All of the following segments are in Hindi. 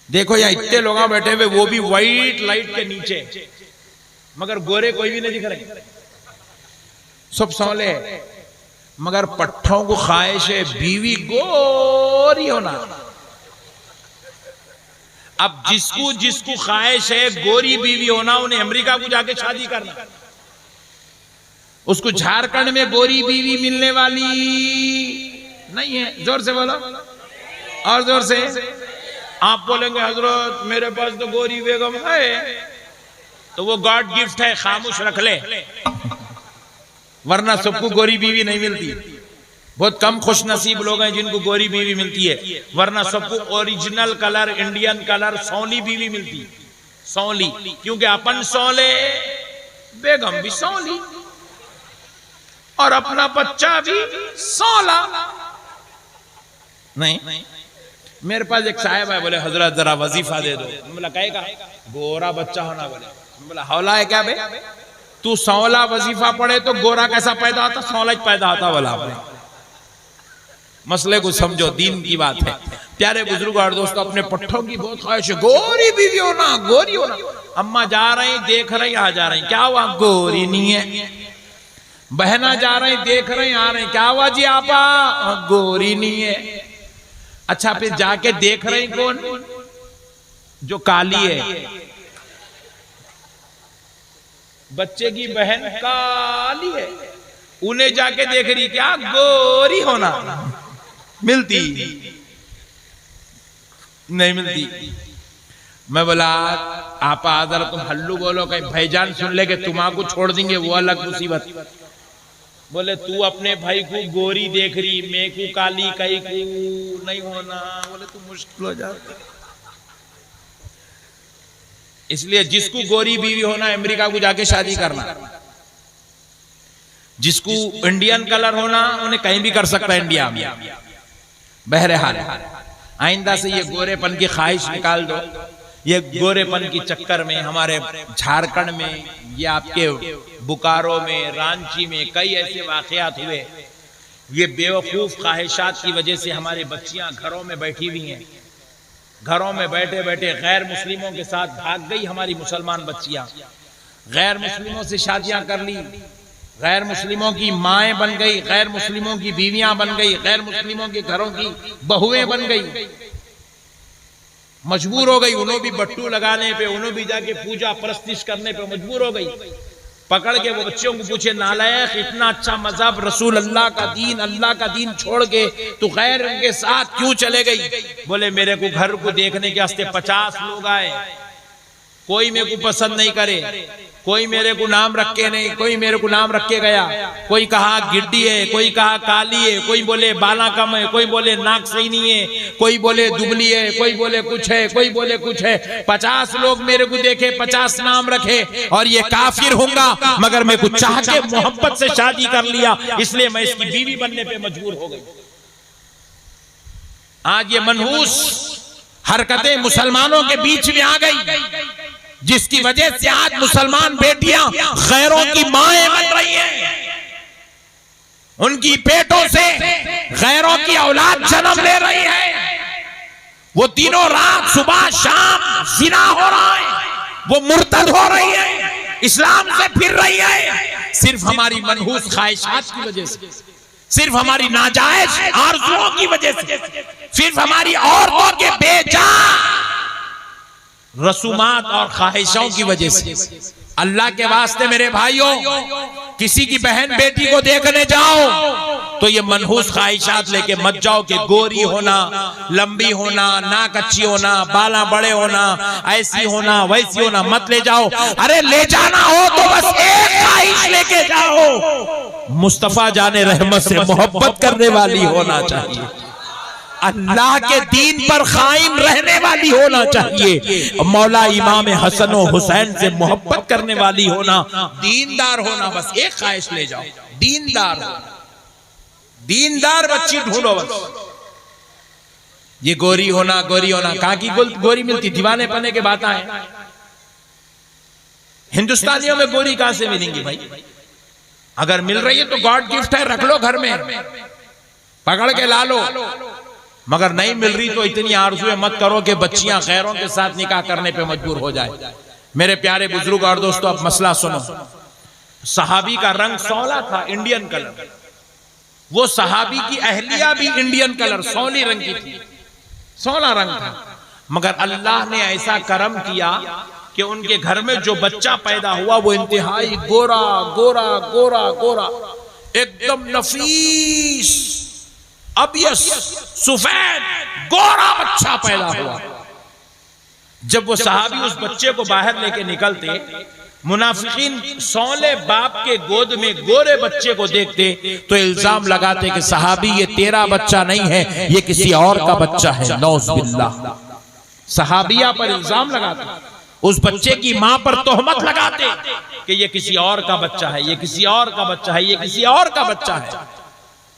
देखो यहाँ इतने लोग बैठे हुए, वो भी व्हाइट लाइट के नीचे, मगर गोरे कोई भी नहीं दिख रहे, सब सौले हैं। मगर पट्ठों को ख्वाहिश है बीवी गोरी होना। अब जिसको जिसको ख्वाहिश है गोरी बीवी होना, उन्हें अमेरिका को जाके शादी करना। उसको झारखंड में गोरी बीवी मिलने वाली नहीं है। जोर से बोलो, और जोर से। आप बोलेंगे हजरत मेरे पास तो गोरी बेगम है, तो वो गॉड गिफ्ट है, खामोश रख ले, वरना सबको गोरी बीवी नहीं मिलती। बहुत कम खुश नसीब लोग हैं जिनको गोरी बीवी मिलती है, वरना सबको ओरिजिनल कलर, इंडियन कलर, सौली बीवी मिलती। सौली, क्योंकि अपन सौले, बेगम भी सौली, और अपना बच्चा भी सौला। नहीं, मेरे पास एक साहब है, बोले हजरत जरा वजीफा दे दो। बोला कहेगा गोरा बच्चा होना। बोला हौला है क्या बे, तू सौला वजीफा पढ़े तो गोरा कैसा पैदा होता, सौला पैदा होता। बोला आपने मसले को समझो, दीन की बात है। प्यारे बुजुर्ग और दोस्तों, अपने पट्ठों की बहुत ख्वाहिश है गोरी बीवी होना, गोरी होना। अम्मा जा रही, देख रही, आ जा रही, क्या हुआ गोरी नहीं है। बहना जा रही, देख रही, आ रही, क्या हुआ जी आपा गोरी नहीं है। अच्छा, फिर जाके देख रही कौन, जो काली है। बच्चे की बहन काली है, उन्हें जाके देख रही, क्या गोरी होना मिलती नहीं मिलती। मैं बोला आपा आदर तुम हल्लू बोलो, कहीं भाईजान सुन ले के तुम्हारा छोड़ देंगे, वो अलग मुसीबत। बोले तू अपने भाई को गोरी देख रही, मैं को काली, कहीं को नहीं होना। बोले तू मुश्किल हो जाता। इसलिए जिसको गोरी बीवी होना, अमेरिका को जाके शादी करना। जिसको इंडियन कलर होना, उन्हें कहीं भी कर सकता है इंडिया में। बहरहाल आइंदा से ये गोरेपन की ख्वाहिश निकाल दो। ये गोरेपन की चक्कर में हमारे झारखंड में, ये आपके बुकारो में, रांची में कई ऐसे वाकयात हुए। ये बेवकूफ ख्वाहिशात की वजह से हमारी बच्चियां घरों में बैठी हुई हैं। घरों में बैठे बैठे गैर मुस्लिमों के साथ भाग गई हमारी मुसलमान बच्चियां। गैर मुस्लिमों से शादियां कर ली, गैर मुस्लिमों की माएं बन गई, गैर मुस्लिमों की बीवियां बन गई, गैर मुस्लिमों के घरों की बहुएं बन गई। मजबूर हो गई, उन्होंने भी बट्टू लगाने पे, उन्होंने भी जाके पूजा प्रस्तिश करने पे मजबूर हो गई। पकड़ के वो बच्चों को पूछे, नालायक, इतना अच्छा मजहब रसूल अल्लाह का दीन छोड़ के तू गैर के साथ क्यों चले गई। बोले मेरे को घर को देखने के वास्ते 50 लोग आए, कोई मेरे को पसंद नहीं करे, कोई मेरे को नाम रख के नहीं, कोई मेरे को नाम रख के गया। कोई कहा गिड्डी है, कोई कहा काली है, कोई बोले बाला कम है, कोई बोले नाक सही नहीं है, कोई बोले दुबली है, कोई बोले कुछ है, कोई बोले कुछ है। 50 लोग मेरे को देखे, 50 नाम रखे, और ये काफिर होगा, मगर मैं कुछ चाह के मोहब्बत से शादी कर लिया, इसलिए मैं इसकी बीवी बनने पे मजबूर हो गई। आज ये मनहूस हरकतें मुसलमानों के बीच में आ गई, जिसकी वजह से आज मुसलमान बेटियां गैरों की माएं बन रही हैं। उनकी पेटों से गैरों की औलाद जन्म ले रही है। वो दिनों रात सुबह शाम जिना हो रहा है, वो मुर्तद हो रही है, इस्लाम से फिर रही है, सिर्फ हमारी मनहूस ख्वाहिशात की वजह से, सिर्फ हमारी नाजायज आरज़ुओं की वजह से, सिर्फ हमारी औरतों के बेजान रसूमात और ख्वाहिशों की वजह से। अल्लाह के वास्ते मेरे भाइयों, किसी की बहन बेटी को देखने जाओ तो ये मनहूस ख्वाहिशात लेके मत जाओ कि गोरी होना, लंबी होना, नाक अच्छी होना, बाला बड़े होना, ऐसी होना, वैसी होना, मत ले जाओ। अरे ले जाना हो तो बस एक ख्वाहिश लेके जाओ, मुस्तफा जाने रहमत से मोहब्बत करने वाली होना चाहिए, अल्लाह के दीन पर कायम रहने वाली होना चाहिए, मौला इमाम हसन और हुसैन से मोहब्बत करने वाली होना, दीनदार होना। बस एक ख्वाहिश ले जाओ, दीनदार हो, दीनदार बच्ची ढूंढो बस। ये गोरी होना, गोरी होना, कहां की गोरी मिलती, दीवाने पने के बात है। हिंदुस्तानियों में गोरी कहां से मिलेंगी भाई? अगर मिल रही है तो गॉड गिफ्ट है, रख लो घर में, पकड़ के ला लो। मगर नहीं मिल रही तो इतनी आरज़ू मत करो कि बच्चियां गैरों के साथ निकाह करने पे मजबूर हो जाए। मेरे प्यारे बुजुर्ग और दोस्तों, अब मसला सुनो। सहाबी का रंग सौला था, इंडियन कलर। वो सहाबी की अहलिया भी इंडियन कलर, सौली रंग की थी, सौला रंग था। मगर अल्लाह ने ऐसा करम किया कि उनके घर में जो बच्चा पैदा हुआ वो इंतहाई गोरा गोरा गोरा गोरा, एकदम नफीस अबियस सफेद गोरा बच्चा पैदा हुआ। जब वो सहाबी उस बच्चे को बाहर लेके निकलते, मुनाफिकीन सौले बाप के गोद में गोरे बच्चे को देखते तो इल्जाम लगाते कि सहाबी ये तेरा बच्चा नहीं है, ये किसी और का बच्चा है। नौज़ बिल्लाह। सहाबिया पर इल्जाम लगाते, उस बच्चे की मां पर तोहमत लगाते कि ये किसी और का बच्चा है, ये किसी और का बच्चा है, ये किसी और का बच्चा है।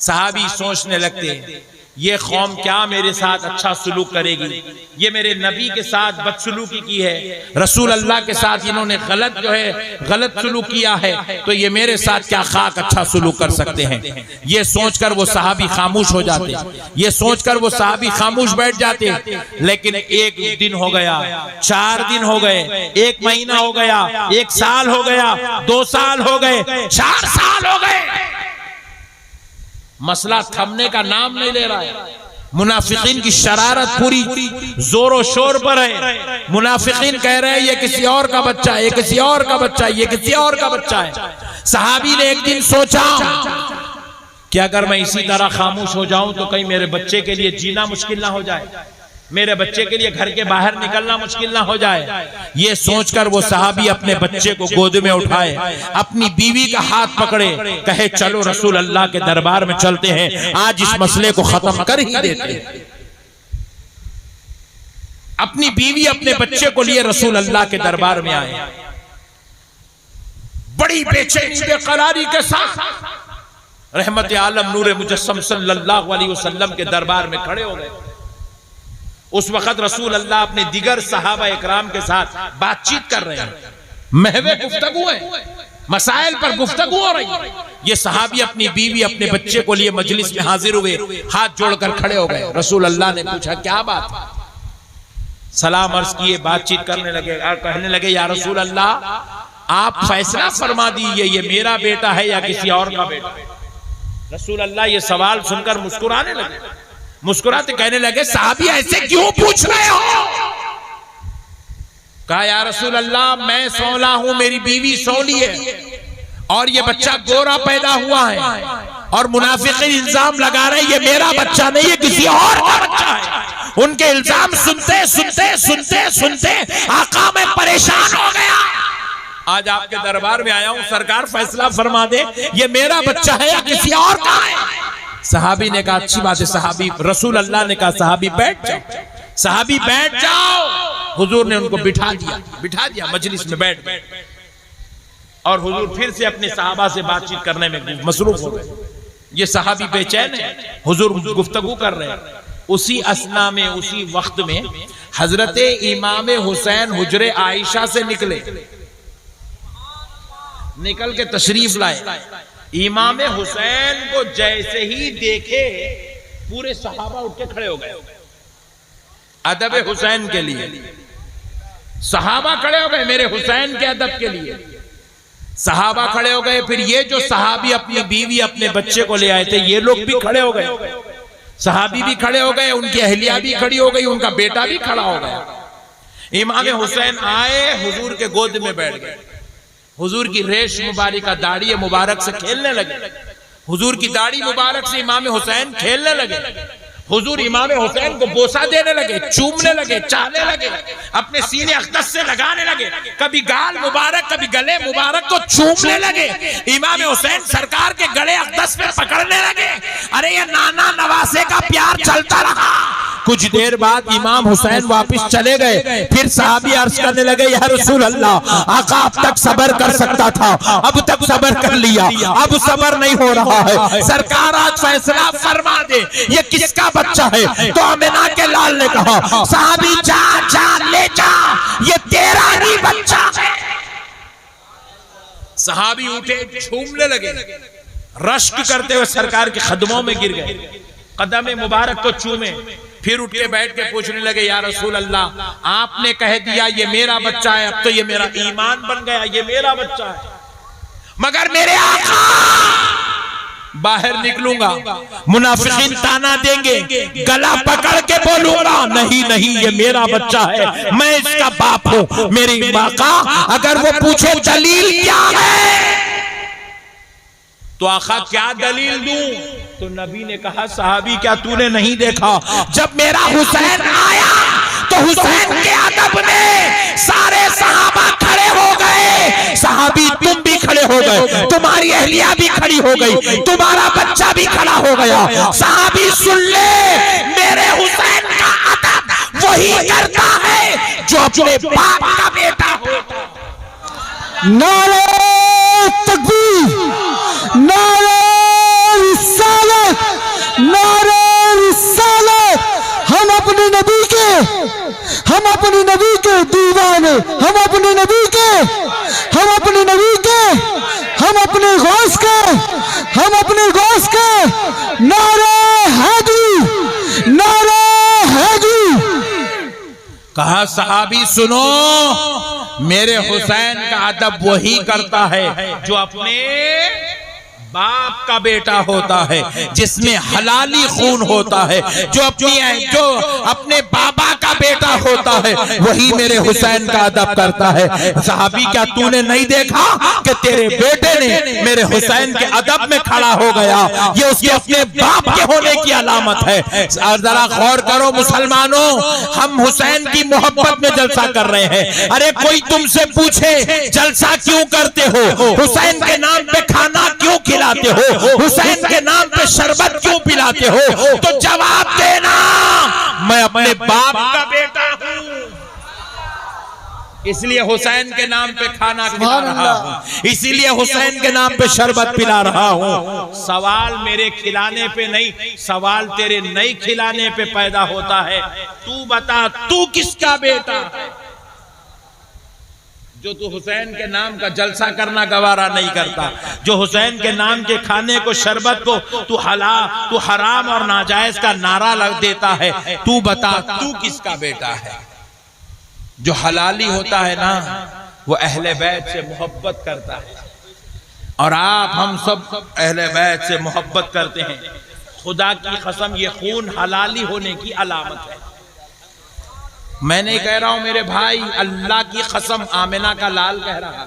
सहाबी सोचने लगते, ये कौम क्या मेरे साथ अच्छा सुलूक करेगी, ये मेरे नबी के साथ बदसलूकी की है, रसूल अल्लाह के साथ इन्होंने गलत सुलूक किया है, तो ये मेरे साथ क्या खाक अच्छा सुलूक कर सकते हैं। ये सोचकर वो सहाबी खामोश हो जाते, ये सोचकर वो सहाबी खामोश बैठ जाते। लेकिन एक दिन हो गया, 4 दिन हो गए, 1 महीना हो गया, 1 साल हो गया, 2 साल हो गए, 4 साल हो गए, मसला थमने का नाम नहीं ले रहा है। मुनाफिकीन की शरारत पूरी जोरों शोर पर है। मुनाफिकीन कह रहे हैं ये किसी और का बच्चा है, ये किसी और का बच्चा है, ये किसी और का बच्चा है। सहाबी ने एक दिन सोचा कि अगर मैं इसी तरह खामोश हो जाऊं तो कहीं मेरे बच्चे के लिए जीना मुश्किल ना हो जाए, मेरे बच्चे के लिए घर के बाहर निकलना मुश्किल ना हो जाए। ये सोचकर वो सहाबी अपने बच्चे को गोद में उठाए, अपनी बीवी का हाथ पकड़े, कहे चलो रसूल अल्लाह के दरबार में चलते हैं, आज इस मसले को खत्म कर ही देते हैं। अपनी बीवी अपने बच्चे को लिए रसूल अल्लाह के दरबार में आए, बड़ी बेचैनी बेकरारी के साथ रहमत आलम नूर मुजस्सम सल्लल्लाहु अलैहि वसल्लम के दरबार में खड़े हो गए। उस वक्त रसूल अल्लाह अपने दिगर सहाबा इकराम के साथ बातचीत कर रहे हैं, महवे गुफ्तगू है, मसाइल पर गुफ्तगू हो रही है। ये सहाबी अपनी बीवी अपने बच्चे को लिए मजलिस में हाजिर हुए, हाथ जोड़कर खड़े हो गए। रसूल अल्लाह ने पूछा क्या बात, सलाम अर्ज किए, बातचीत करने लगे और कहने लगे या रसूल अल्लाह आप फैसला फरमा दीजिए, ये मेरा बेटा है या किसी और का बेटा। रसूल अल्लाह ये सवाल सुनकर मुस्कुराने लगे, मुस्कुराते कहने लगे सहाबी ऐसे क्यों पूछ रहे हो। कहा या रसूल अल्लाह मैं सौला हूं, मेरी बीवी सौली है और ये बच्चा गोरा पैदा हुआ है और मुनाफिकीन इल्जाम लगा रहे हैं ये मेरा बच्चा नहीं है किसी और का बच्चा है। उनके इल्जाम सुनते सुनते सुनते सुनते आका मैं परेशान हो गया। आज आपके दरबार में आया हूं, सरकार फैसला फरमा दे ये मेरा बच्चा है या किसी और का है। सहाबी ने कहा अच्छी बात है। सहाबी रसूल अल्लाह ने कहा सहाबी बैठ जाओ, सहाबी बैठ जाओ। हुजूर ने उनको बिठा दिया मजलिस में बैठ गए और हुजूर फिर से अपने सहाबा से बातचीत करने में मसरूफ हो गए। ये सहाबी बेचैन है, हुजूर गुफ्तगू कर रहे हैं। उसी असना में उसी वक्त में हजरत इमाम हुसैन हुजरे आयशा से निकल के तशरीफ लाए। इमाम हुसैन को जैसे ही देखे पूरे सहाबा उठ के खड़े हो गए अदब हुसैन के लिए। सहाबा खड़े हो गए मेरे हुसैन के अदब के लिए, सहाबा खड़े हो गए। फिर ये जो सहाबी अपनी बीवी अपने बच्चे को ले आए थे ये लोग भी खड़े हो गए, सहाबी भी खड़े हो गए, उनकी अहलिया भी खड़ी हो गई, उनका बेटा भी खड़ा हो गया। इमाम हुसैन आए, हुजूर के गोद में बैठ गए, हुजूर की रेश मुबारक का दाढ़ी मुबारक से खेलने लगे, हुजूर की दाढ़ी मुबारक से इमाम हुसैन खेलने लगे। हुजूर इमाम हुसैन को बोसा देने लगे, चूमने लगे, चाहने लगे, अपने सीने अक़दस से लगाने लगे, कभी गाल मुबारक कभी गले मुबारक को चूमने लगे। इमाम हुसैन सरकार के गले अक़दस पे पकड़ने लगे। अरे ये नाना नवासे का प्यार चलता रहा। कुछ देर बाद इमाम हुसैन वापस चले गए। फिर सहाबी अर्ज करने लगे या रसूल अल्लाह, आका अब तक सब्र कर सकता था, अब तक सब्र कर लिया, अब सब्र नहीं हो रहा है। सरकार आज फैसला फरमा दे ये किसका बच्चा है। तो आमिना के लाल ने कहा सहाबी जा जा ले जा, ये तेरा ही बच्चा है। सहाबी उठे, झूमने लगे, रश्क करते हुए सरकार के कदमों में गिर गए। कदम मुबारक को चूमे, फिर उठ के बैठ के पूछने लगे या रसूल अल्लाह, आपने कह दिया ये मेरा बच्चा है, अब तो ये मेरा ईमान बन गया, ये मेरा बच्चा है, मगर मेरे आका बाहर निकलूंगा, मुनाफिकीन ताना देंगे, गला पकड़ के बोलूंगा नहीं नहीं ये मेरा बच्चा है, मैं इसका बाप हूं। मेरी आका अगर वो पूछे दलील क्या है तो आका क्या दलील दूं? तो नबी ने कहा सहाबी क्या तूने नहीं देखा, जब मेरा हुसैन आया तो हुसैन के अदब में सारे सहाबा खड़े हो गए, सहाबी तुम भी खड़े हो गए, तुम्हारी अहलिया भी खड़ी हो गई, तुम्हारा बच्चा भी खड़ा हो गया। सहाबी सुन ले, मेरे हुसैन का अदब वही करता है जो अपने बाप का बेटा होता। नारे तकबीर, नारे रिसालत, नारे रिसालत। हम अपने नबी के, हम अपने नबी के दीवाने, हम अपने नबी के, हम अपने नबी के, हम अपने गौस के, हम अपने गौस के। नारे हैदरी, नारे हैदरी। कहा सहाबी सुनो, मेरे हुसैन का अदब वही करता है जो अपने बाप का बेटा होता है, जिसमें हलाली खून होता है, जो अपने बाबा का बेटा होता है, वही मेरे हुसैन का अदब करता है। सहाबी क्या तूने नहीं देखा कि तेरे बेटे ने मेरे हुसैन के अदब में खड़ा हो गया, ये उसके अपने बाप के होने की अलामत है। और जरा गौर करो मुसलमानों, हम हुसैन की मोहब्बत में जलसा कर रहे हैं। अरे कोई तुमसे पूछे जलसा क्यों करते हो, हुसैन के नाम पे खाना क्यों खिलाते हो, हुसैन के नाम पे शरबत क्यों पिलाते हो, तो जवाब देना मैं अपने बाप का बेटा हूं, इसलिए हुसैन के नाम पे खाना खिला रहा हूं, इसीलिए हुसैन के नाम पे शरबत पिला रहा हूं। सवाल मेरे खिलाने पे नहीं, सवाल तेरे नहीं खिलाने पे पैदा होता है। तू बता तू किसका बेटा है जो तू हुसैन के नाम का जलसा करना गवारा नहीं करता, जो हुसैन के नाम के खाने को शरबत को तू हराम और नाजायज का नारा लग देता है। तू बता तू किसका बेटा है? जो हलाली होता है ना वो अहले बैत से मोहब्बत करता है, और आप हम सब अहले बैत से मोहब्बत करते हैं। खुदा की कसम ये खून हलाली होने की अलामत है। मैं नहीं कह रहा हूं मेरे भाई, अल्लाह की कसम, आमिना का लाल कह रहा है।